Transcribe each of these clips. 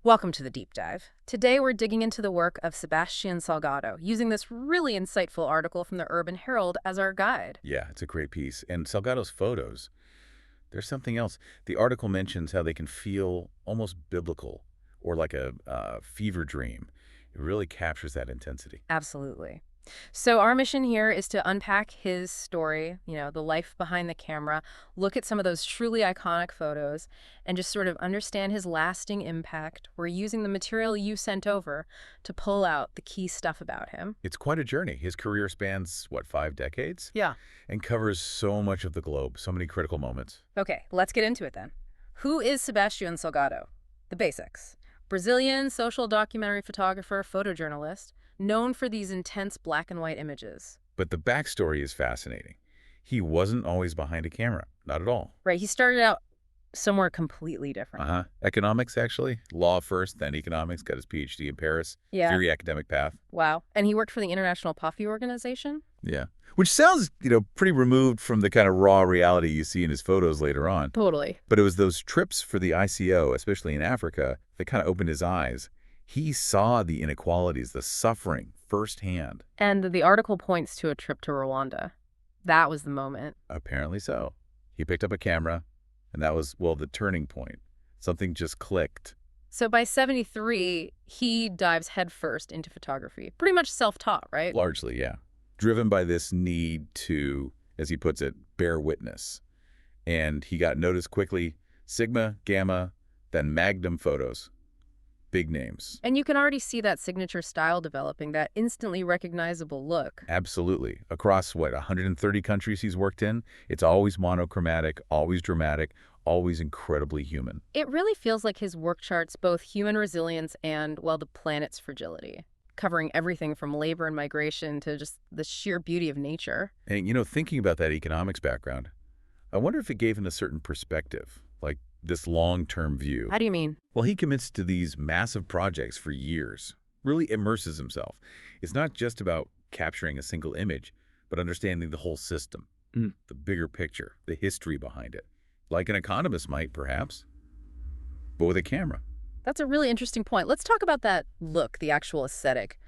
Welcome to the deep dive. Today we're digging into the work of Sebastião Salgado, using this really insightful article from the Urban Herald as our guide. Yeah, it's a great piece. And Salgado's photos, there's something else. The article mentions how they can feel almost biblical or like a fever dream. It really captures that intensity. Absolutely. So our mission here is to unpack his story, the life behind the camera, look at some of those truly iconic photos, and just sort of understand his lasting impact. We're using the material you sent over to pull out the key stuff about him. It's quite a journey. His career spans, what, 5 decades? Yeah. And covers so much of the globe, so many critical moments. Okay, let's get into it then. Who is Sebastião Salgado? The basics. Brazilian social documentary photographer, photojournalist, known for these intense black and white images. But the backstory is fascinating. He wasn't always behind a camera, not at all. Right, he started out somewhere completely different. Economics, actually. Law first, then economics. Got his PhD in Paris. Yeah. Very academic path. Wow. And he worked for the International Coffee Organization? Yeah. Which sounds, pretty removed from the kind of raw reality you see in his photos later on. Totally. But it was those trips for the ICO, especially in Africa, that kind of opened his eyes. He saw the inequalities, the suffering firsthand. And the article points to a trip to Rwanda. That was the moment. Apparently so. He picked up a camera, and that was, well, the turning point. Something just clicked. So by 73, he dives headfirst into photography. Pretty much self-taught, right? Largely, yeah. Driven by this need to, as he puts it, bear witness. And he got noticed quickly. Sigma, Gamma, then Magnum photos. Big names. And you can already see that signature style developing, that instantly recognizable look. Absolutely. Across, 130 countries he's worked in, it's always monochromatic, always dramatic, always incredibly human. It really feels like his work charts both human resilience and, well, the planet's fragility, covering everything from labor and migration to just the sheer beauty of nature. And, thinking about that economics background, I wonder if it gave him a certain perspective, like this long-term view. How do you mean? Well, he commits to these massive projects for years, really immerses himself. It's not just about capturing a single image, but understanding the whole system, the bigger picture, the history behind it. Like an economist might, perhaps, but with a camera. That's a really interesting point. Let's talk about that look, the actual aesthetic.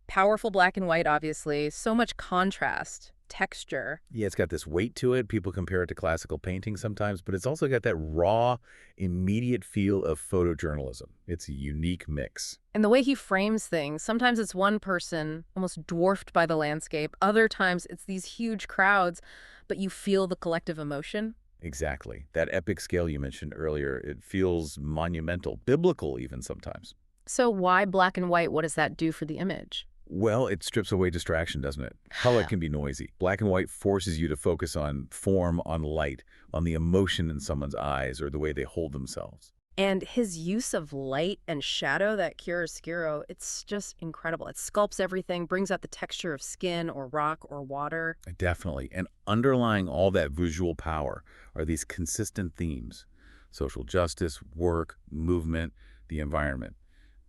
Powerful black and white, obviously. So much contrast, texture. Yeah, it's got this weight to it. People compare it to classical painting sometimes, but it's also got that raw, immediate feel of photojournalism. It's a unique mix. And the way he frames things, sometimes it's one person almost dwarfed by the landscape. Other times it's these huge crowds, but you feel the collective emotion. Exactly. That epic scale you mentioned earlier, it feels monumental, biblical even sometimes. So why black and white? What does that do for the image? Well, it strips away distraction, doesn't it? Color can be noisy. Black and white forces you to focus on form, on light, on the emotion in someone's eyes or the way they hold themselves. And his use of light and shadow, that chiaroscuro, it's just incredible. It sculpts everything, brings out the texture of skin or rock or water. Definitely. And underlying all that visual power are these consistent themes: social justice, work, movement, the environment,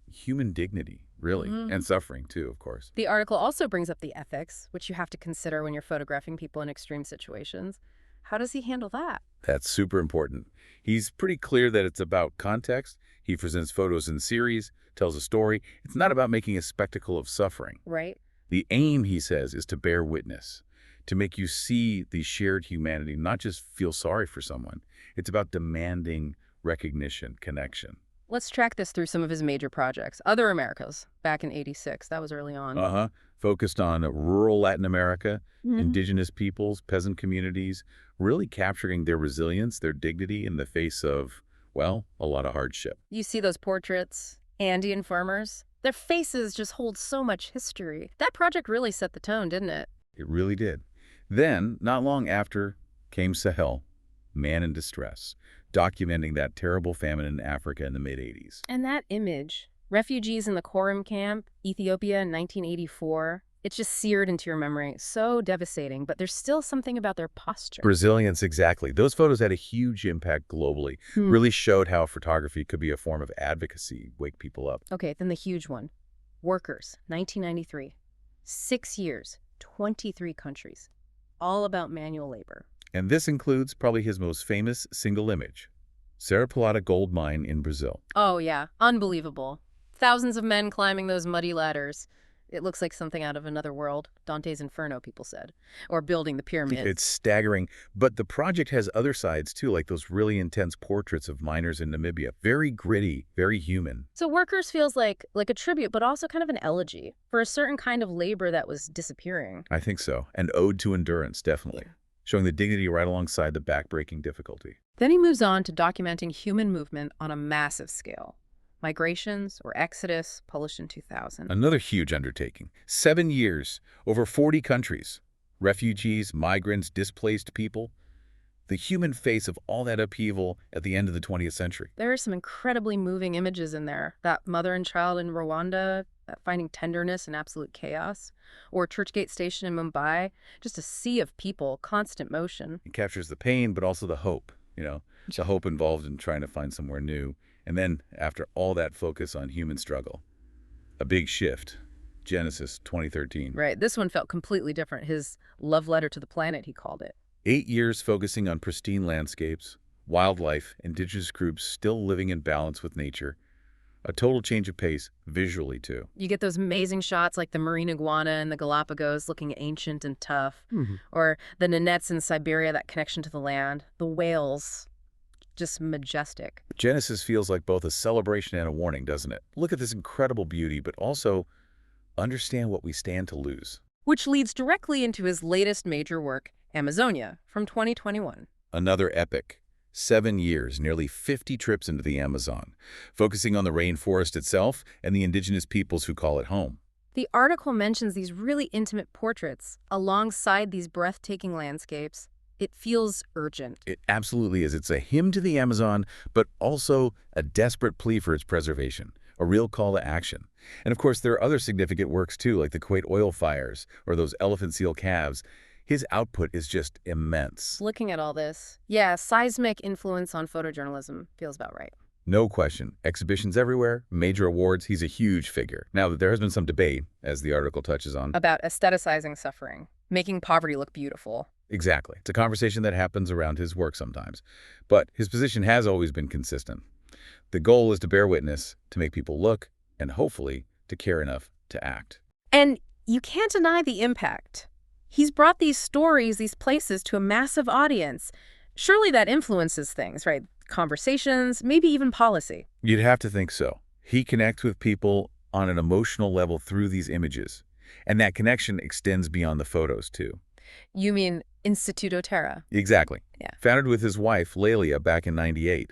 human dignity, really, and suffering too, of course. The article also brings up the ethics, which you have to consider when you're photographing people in extreme situations. How does he handle that? That's super important. He's pretty clear that it's about context. He presents photos in series, tells a story. It's not about making a spectacle of suffering. Right. The aim, he says, is to bear witness, to make you see the shared humanity, not just feel sorry for someone. It's about demanding recognition, connection. Let's track this through some of his major projects. Other Americas, back in '86. That was early on. Focused on rural Latin America, indigenous peoples, peasant communities, really capturing their resilience, their dignity in the face of, well, a lot of hardship. You see those portraits, Andean farmers? Their faces just hold so much history. That project really set the tone, didn't it? It really did. Then, not long after, came Sahel, Man in Distress, documenting that terrible famine in Africa in the mid-'80s. And that image, refugees in the Korum camp, Ethiopia in 1984, it's just seared into your memory. So devastating, but there's still something about their posture. Resilience, exactly. Those photos had a huge impact globally, really showed how photography could be a form of advocacy, wake people up. Okay, then the huge one. Workers, 1993. 6 years, 23 countries. All about manual labor. And this includes probably his most famous single image, Serra gold mine in Brazil. Oh, yeah. Unbelievable. Thousands of men climbing those muddy ladders. It looks like something out of another world. Dante's Inferno, people said. Or building the It's pyramids. staggering, but the project has other sides too, like those really intense portraits of miners in Namibia. Very gritty, very human. So Workers feels like a tribute, but also kind of an elegy for a certain kind of labor that was disappearing. I think so. An ode to endurance, definitely. Yeah. Showing the dignity right alongside the backbreaking difficulty. Then he moves on to documenting human movement on a massive scale. Migrations, or Exodus, published in 2000. Another huge undertaking. 7 years, over 40 countries. Refugees, migrants, displaced people. The human face of all that upheaval at the end of the 20th century. There are some incredibly moving images in there. That mother and child in Rwanda, finding tenderness in absolute chaos. Or Churchgate Station in Mumbai, just a sea of people, constant motion. It captures the pain, but also the hope, the hope involved in trying to find somewhere new. And then, after all that focus on human struggle, a big shift. Genesis 2013. Right, this one felt completely different. His love letter to the planet, he called it. 8 years focusing on pristine landscapes, wildlife, indigenous groups still living in balance with nature. A total change of pace, visually too. You get those amazing shots like the marine iguana in the Galapagos looking ancient and tough. Or the Nanets in Siberia, that connection to the land. The whales, just majestic. Genesis feels like both a celebration and a warning, doesn't it? Look at this incredible beauty, but also understand what we stand to lose. Which leads directly into his latest major work, Amazonia, from 2021. Another epic. 7 years, nearly 50 trips into the Amazon, focusing on the rainforest itself and the indigenous peoples who call it home. The article mentions these really intimate portraits alongside these breathtaking landscapes. It feels urgent. It absolutely is. It's a hymn to the Amazon, but also a desperate plea for its preservation, a real call to action. And of course, there are other significant works too, like the Kuwait oil fires or those elephant seal calves. His output is just immense. Looking at all this, yeah, seismic influence on photojournalism feels about right. No question. Exhibitions everywhere, major awards, he's a huge figure. Now, there has been some debate, as the article touches on. About aestheticizing suffering, making poverty look beautiful. Exactly. It's a conversation that happens around his work sometimes. But his position has always been consistent. The goal is to bear witness, to make people look, and hopefully to care enough to act. And you can't deny the impact. He's brought these stories, these places, to a massive audience. Surely that influences things, right? Conversations, maybe even policy. You'd have to think so. He connects with people on an emotional level through these images. And that connection extends beyond the photos, too. You mean Instituto Terra? Exactly. Yeah. Founded with his wife, Lelia, back in '98.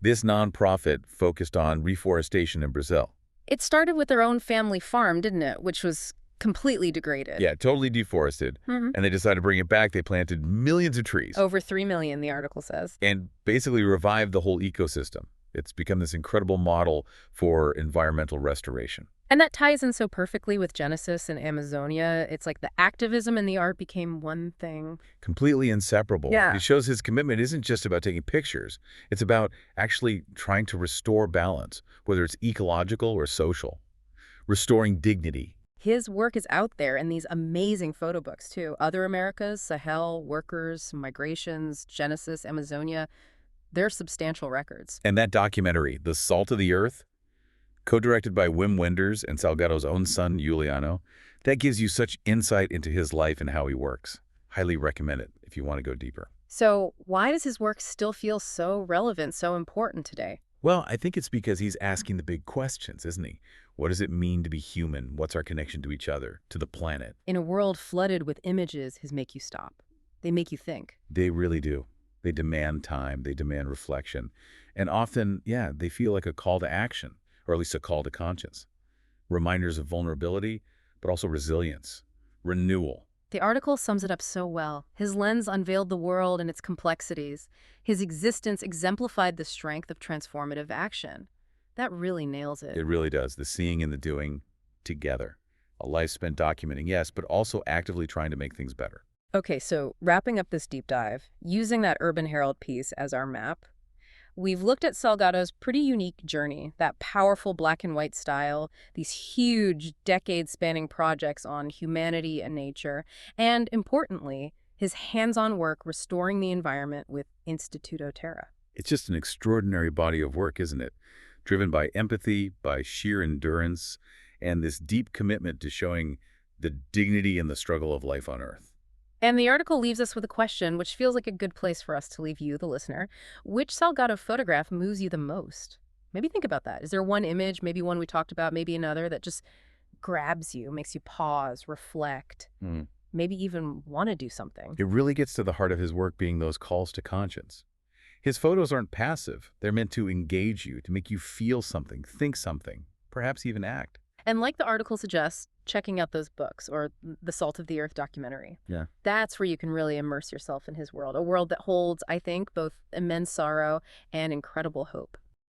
This nonprofit focused on reforestation in Brazil. It started with their own family farm, didn't it? Which was completely degraded. Yeah, totally deforested. And they decided to bring it back. They planted millions of trees. Over 3 million, the article says. And basically revived the whole ecosystem. It's become this incredible model for environmental restoration. And that ties in so perfectly with Genesis and Amazonia. It's like the activism and the art became one thing. Completely inseparable. Yeah. It shows his commitment isn't just about taking pictures. It's about actually trying to restore balance, whether it's ecological or social. Restoring dignity. His work is out there in these amazing photo books, too. Other Americas, Sahel, Workers, Migrations, Genesis, Amazonia. They're substantial records. And that documentary, The Salt of the Earth, co-directed by Wim Wenders and Salgado's own son, Juliano, that gives you such insight into his life and how he works. Highly recommend it if you want to go deeper. So why does his work still feel so relevant, so important today? Well, I think it's because he's asking the big questions, isn't he? What does it mean to be human? What's our connection to each other, to the planet? In a world flooded with images, his make you stop. They make you think. They really do. They demand time. They demand reflection. And often, yeah, they feel like a call to action, or at least a call to conscience. Reminders of vulnerability, but also resilience, renewal. The article sums it up so well. His lens unveiled the world and its complexities. His existence exemplified the strength of transformative action. That really nails it. It really does. The seeing and the doing together. A life spent documenting, yes, but also actively trying to make things better. Okay, so wrapping up this deep dive, using that Urban Herald piece as our map, we've looked at Salgado's pretty unique journey, that powerful black and white style, these huge decade-spanning projects on humanity and nature, and importantly, his hands-on work restoring the environment with Instituto Terra. It's just an extraordinary body of work, isn't it? Driven by empathy, by sheer endurance, and this deep commitment to showing the dignity and the struggle of life on Earth. And the article leaves us with a question, which feels like a good place for us to leave you, the listener. Which Salgado photograph moves you the most? Maybe think about that. Is there one image, maybe one we talked about, maybe another, that just grabs you, makes you pause, reflect, Hmm. maybe even want to do something? It really gets to the heart of his work being those calls to conscience. His photos aren't passive. They're meant to engage you, to make you feel something, think something, perhaps even act. And like the article suggests, checking out those books or the Salt of the Earth documentary. Yeah. That's where you can really immerse yourself in his world, a world that holds, I think, both immense sorrow and incredible hope.